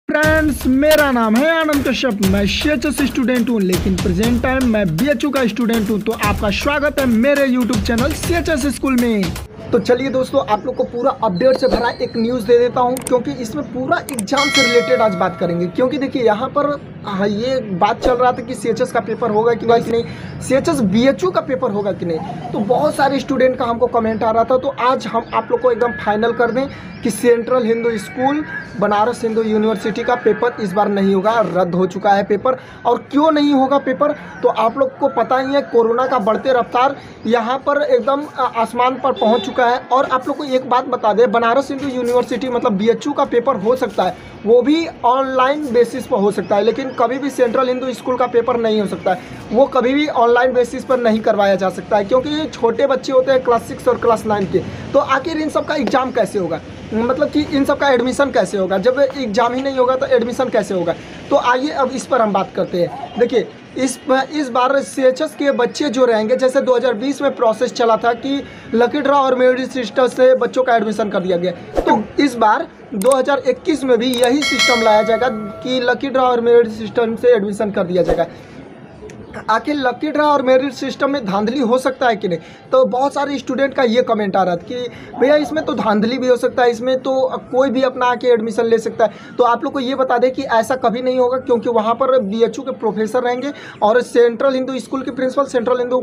Friends, मेरा नाम है आनंद कश्यप। मैं सीएचएस स्टूडेंट हूँ, लेकिन प्रेजेंट टाइम मैं बीएचयू का स्टूडेंट हूँ। तो आपका स्वागत है मेरे यूट्यूब चैनल सीएचएस स्कूल में। तो चलिए दोस्तों, आप लोग को पूरा अपडेट से भरा एक न्यूज़ दे देता हूँ, क्योंकि इसमें पूरा एग्जाम से रिलेटेड आज बात करेंगे। क्योंकि देखिए यहाँ पर ये बात चल रहा था कि सीएचएस का पेपर होगा कि नहीं, सीएचएस बीएचयू का पेपर होगा कि नहीं। तो बहुत सारे स्टूडेंट का हमको कमेंट आ रहा था। तो आज हम आप लोग को एकदम फाइनल कर दें कि central Hindu school Banaras Hindu university का पेपर इस बार नहीं होगा, रद्द हो चुका है पेपर। और क्यों नहीं होगा पेपर, तो आप लोग को पता ही है, कोरोना का बढ़ते रफ्तार यहाँ पर एकदम आसमान पर पहुँच चुका है। और आप लोग को एक बात बता दें, बनारस हिंदू यूनिवर्सिटी मतलब बीएचयू का पेपर हो सकता है, वो भी ऑनलाइन बेसिस पर हो सकता है, लेकिन कभी भी सेंट्रल हिंदू स्कूल का पेपर नहीं हो सकता है। वो कभी भी ऑनलाइन बेसिस पर नहीं करवाया जा सकता है, क्योंकि ये छोटे बच्चे होते हैं क्लास 6 और क्लास 9 के। तो आखिर इन सब का एग्ज़ाम कैसे होगा, मतलब कि इन सब का एडमिशन कैसे होगा? जब एग्ज़ाम ही नहीं होगा तो एडमिशन कैसे होगा? तो आइए अब इस पर हम बात करते हैं। देखिए इस बार सीएचएस के बच्चे जो रहेंगे, जैसे 2020 में प्रोसेस चला था कि लकी ड्रॉ और मेरिट सिस्टम से बच्चों का एडमिशन कर दिया गया, तो इस बार 2021 में भी यही सिस्टम लाया जाएगा कि लकी ड्रॉ और मेरिट सिस्टम से एडमिशन कर दिया जाएगा। आखिर लकी ड्रॉ और मेरिट सिस्टम में धांधली हो सकता है कि नहीं? तो बहुत सारे स्टूडेंट का ये कमेंट आ रहा था कि भैया इसमें तो धांधली भी हो सकता है, इसमें तो कोई भी अपना आके एडमिशन ले सकता है। तो आप लोग को ये बता दें कि ऐसा कभी नहीं होगा, क्योंकि वहाँ पर बीएचयू के प्रोफेसर रहेंगे और सेंट्रल हिंदू स्कूल के principal, Central Hindu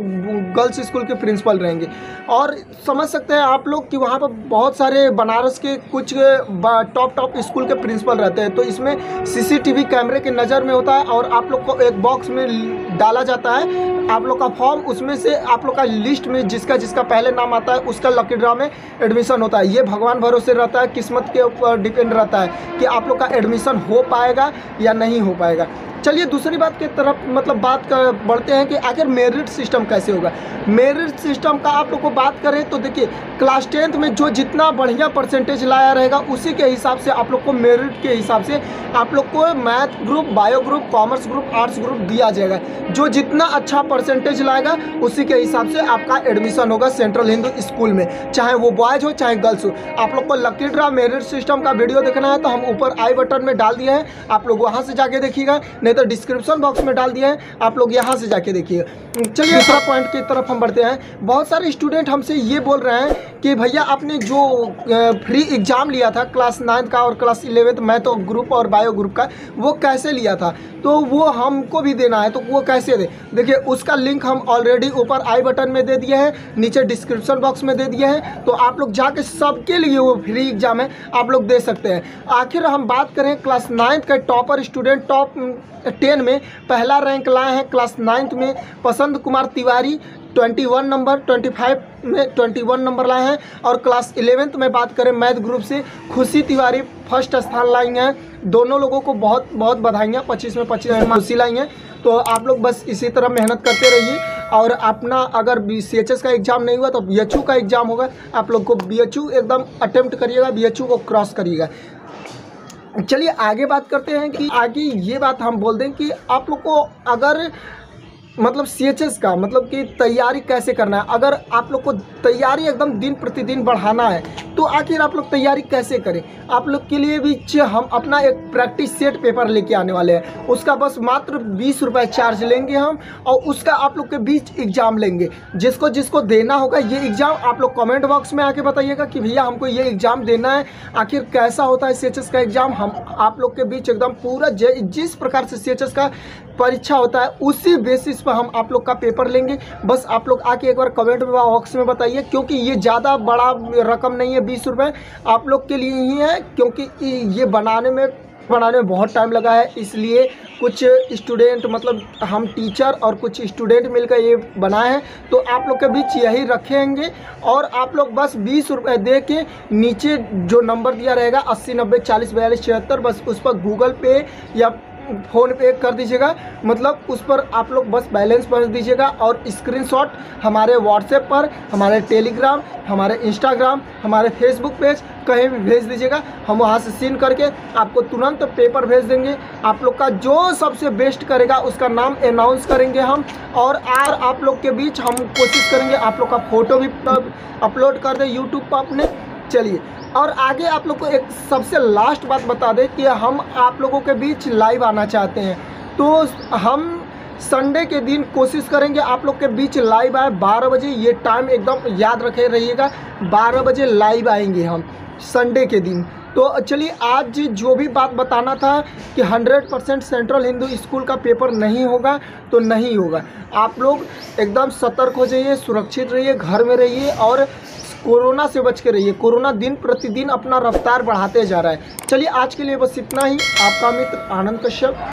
Girls School के प्रिंसिपल रहेंगे। और समझ सकते हैं आप लोग कि वहाँ पर बहुत सारे बनारस के कुछ टॉप स्कूल के प्रिंसिपल रहते हैं। तो इसमें सीसीटीवी कैमरे के नज़र में होता है, और आप लोग को एक बॉक्स में डाला जाता है आप लोग का फॉर्म, उसमें से आप लोग का लिस्ट में जिसका पहले नाम आता है उसका लकी ड्रॉ में एडमिशन होता है। ये भगवान भरोसे रहता है, किस्मत के ऊपर डिपेंड रहता है कि आप लोग का एडमिशन हो पाएगा या नहीं हो पाएगा। चलिए दूसरी बात की तरफ मतलब बढ़ते हैं कि आखिर मेरिट सिस्टम कैसे होगा। मेरिट सिस्टम का आप लोग को बात करें तो देखिए, क्लास 10th में जो जितना बढ़िया परसेंटेज लाया रहेगा उसी के हिसाब से आप लोग को मेरिट के हिसाब से आप लोग को math group, bio group, commerce group, arts group दिया जाएगा। जो जितना अच्छा परसेंटेज लाएगा उसी के हिसाब से आपका एडमिशन होगा सेंट्रल हिंदू स्कूल में, चाहे वो बॉयज़ हो चाहे गर्ल्स हो। आप लोग को लकी ड्रॉ मेरिट सिस्टम का वीडियो देखना है तो हम ऊपर आई बटन में डाल दिए हैं, आप लोग वहाँ से जाके देखिएगा, तो डिस्क्रिप्शन बॉक्स में डाल दिया है, आप लोग यहाँ से जाके देखिए। चलिए दूसरा पॉइंट की तरफ हम बढ़ते हैं। बहुत सारे स्टूडेंट हमसे ये बोल रहे हैं कि भैया आपने जो फ्री एग्ज़ाम लिया था क्लास 9 का और क्लास 11 मैथ ग्रुप और बायो ग्रुप का, वो कैसे लिया था, तो वो हमको भी देना है, तो वो कैसे दे? देखिए उसका लिंक हम ऑलरेडी ऊपर आई बटन में दे दिए हैं, नीचे डिस्क्रिप्शन बॉक्स में दे दिए हैं। तो आप लोग जाके सबके लिए वो फ्री एग्ज़ाम है, आप लोग दे सकते हैं। आखिर हम बात करें क्लास 9 का टॉपर स्टूडेंट, टॉप 10 में पहला रैंक लाए हैं क्लास 9 में पसंद कुमार तिवारी 21 नंबर, 25 में 21 नंबर लाए हैं। और क्लास 11th में बात करें मैथ ग्रुप से खुशी तिवारी फर्स्ट स्थान लाई हैं। दोनों लोगों को बहुत बहुत बधाइयाँ, 25 में 25 खुशी लाई हैं। तो आप लोग बस इसी तरह मेहनत करते रहिए, और अपना अगर सीएचएस का एग्ज़ाम नहीं हुआ तो बीएचयू का एग्ज़ाम होगा, आप लोग को बीएचयू एकदम अटेम्प्ट करिएगा, बीएचयू को क्रॉस करिएगा। चलिए आगे बात करते हैं कि आगे ये बात हम बोल दें कि आप लोग को अगर मतलब सीएचएस का मतलब कि तैयारी कैसे करना है। अगर आप लोग को तैयारी एकदम दिन प्रतिदिन बढ़ाना है तो आखिर आप लोग तैयारी कैसे करें? आप लोग के लिए भी हम अपना एक प्रैक्टिस सेट पेपर लेके आने वाले हैं, उसका बस मात्र 20 रुपये चार्ज लेंगे हम, और उसका आप लोग के बीच एग्ज़ाम लेंगे। जिसको जिसको देना होगा ये एग्ज़ाम, आप लोग कमेंट बॉक्स में आके बताइएगा कि भैया हमको ये एग्ज़ाम देना है। आखिर कैसा होता है सीएचएस का एग्ज़ाम, हम आप लोग के बीच एकदम पूरा जिस प्रकार से सीएचएस का परीक्षा होता है उसी बेसिस पर हम आप लोग का पेपर लेंगे। बस आप लोग आके एक बार कमेंट बॉक्स में बताइए, क्योंकि ये ज़्यादा बड़ा रकम नहीं है, 20 रुपये आप लोग के लिए ही है, क्योंकि ये बनाने में बहुत टाइम लगा है। इसलिए कुछ स्टूडेंट मतलब हम टीचर और कुछ स्टूडेंट मिलकर ये बनाए हैं, तो आप लोग के बीच यही रखेंगे। और आप लोग बस 20 रुपये दे के नीचे जो नंबर दिया रहेगा 80 90 40 42 76, बस उस पर गूगल पे या फ़ोन पे कर दीजिएगा, मतलब उस पर आप लोग बस बैलेंस भर दीजिएगा, और स्क्रीनशॉट हमारे व्हाट्सएप पर, हमारे टेलीग्राम, हमारे इंस्टाग्राम, हमारे फेसबुक पेज कहीं भी भेज दीजिएगा। हम वहाँ से सीन करके आपको तुरंत पेपर भेज देंगे। आप लोग का जो सबसे बेस्ट करेगा उसका नाम अनाउंस करेंगे हम, और आप लोग के बीच हम कोशिश करेंगे आप लोग का फ़ोटो भी अपलोड कर दें यूट्यूब पर अपने। चलिए और आगे आप लोग को एक सबसे लास्ट बात बता दें कि हम आप लोगों के बीच लाइव आना चाहते हैं, तो हम संडे के दिन कोशिश करेंगे आप लोग के बीच लाइव आए 12 बजे। ये टाइम एकदम याद रखे रहिएगा, 12 बजे लाइव आएंगे हम संडे के दिन। तो चलिए, आज जो भी बात बताना था कि 100% सेंट्रल हिंदू स्कूल का पेपर नहीं होगा, तो नहीं होगा। आप लोग एकदम सतर्क हो जाइए, सुरक्षित रहिए, घर में रहिए और कोरोना से बच के रहिए। कोरोना दिन प्रतिदिन अपना रफ्तार बढ़ाते जा रहा है। चलिए, आज के लिए बस इतना ही। आपका मित्र आनंद कश्यप।